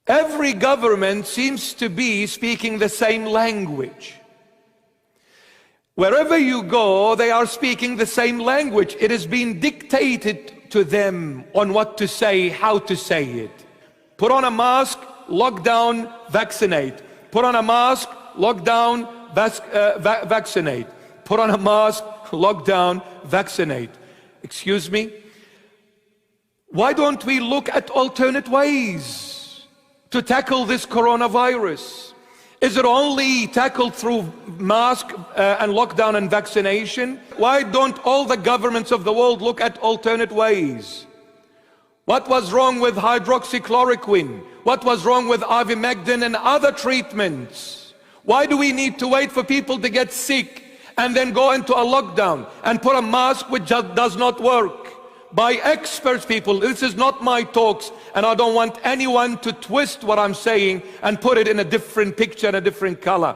Every government seems to be speaking the same language. Wherever you go, they are speaking the same language. It is being dictated to them on what to say, how to say it. Put on a mask, lockdown, vaccinate. Put on a mask, lockdown, vaccinate. Put on a mask, lockdown, vaccinate. Excuse me? Why don't we look at alternate ways to tackle this coronavirus? Is it only tackled through mask and lockdown and vaccination? Why don't all the governments of the world look at alternate ways? What was wrong with hydroxychloroquine? What was wrong with ivermectin and other treatments? Why do we need to wait for people to get sick and then go into a lockdown and put a mask which just does not work? By experts, people. This is not my talks, and I don't want anyone to twist what I'm saying and put it in a different picture, a different color.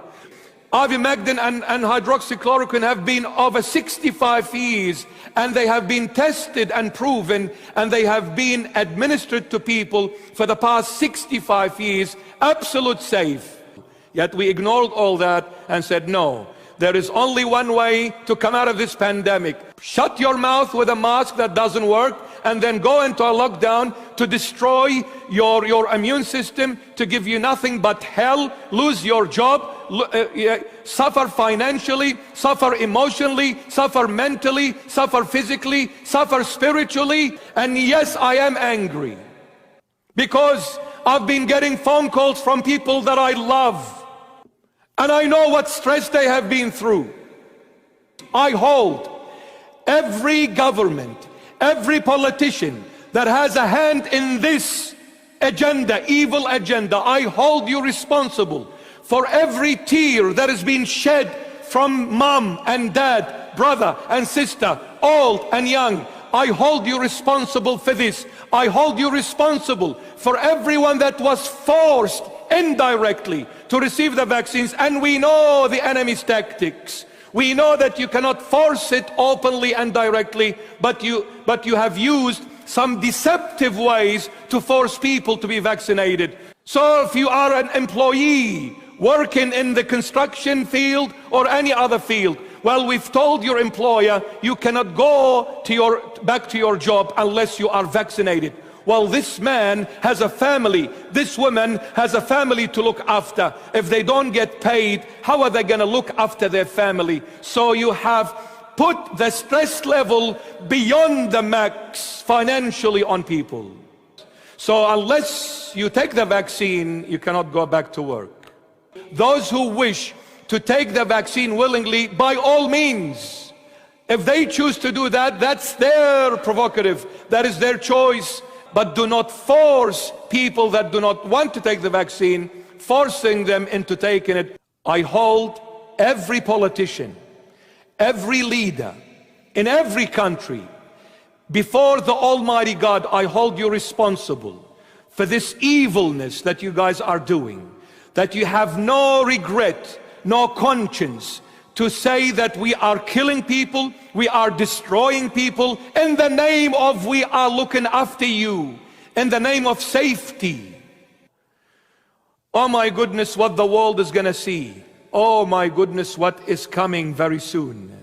Ivermectin and hydroxychloroquine have been over 65 years, and they have been tested and proven, and they have been administered to people for the past 65 years, absolute safe. Yet we ignored all that and said, no, there is only one way to come out of this pandemic. Shut your mouth with a mask that doesn't work, and then go into a lockdown to destroy your immune system, to give you nothing but hell, lose your job, suffer financially, suffer emotionally, suffer mentally, suffer physically, suffer spiritually. And yes, I am angry because I've been getting phone calls from people that I love, and I know what stress they have been through. I hold every government, every politician that has a hand in this agenda, evil agenda, I hold you responsible for every tear that has been shed from mom and dad, brother and sister, old and young. I hold you responsible for this. I hold you responsible for everyone that was forced indirectly to receive the vaccines. And we know the enemy's tactics. We know that you cannot force it openly and directly, but you have used some deceptive ways to force people to be vaccinated. So if you are an employee working in the construction field or any other field, well, we've told your employer you cannot go back to your job unless you are vaccinated. Well, this man has a family, this woman has a family to look after. If they don't get paid, how are they going to look after their family? So you have put the stress level beyond the max financially on people. So unless you take the vaccine, you cannot go back to work. Those who wish to take the vaccine willingly, by all means, if they choose to do that, that's their prerogative, that is their choice. But do not force people that do not want to take the vaccine, forcing them into taking it. I hold every politician, every leader in every country before the Almighty God. I hold you responsible for this evilness that you guys are doing, that you have no regret, no conscience to say that we are killing people, we are destroying people in the name of we are looking after you, in the name of safety. Oh my goodness, what the world is going to see. Oh my goodness, what is coming very soon.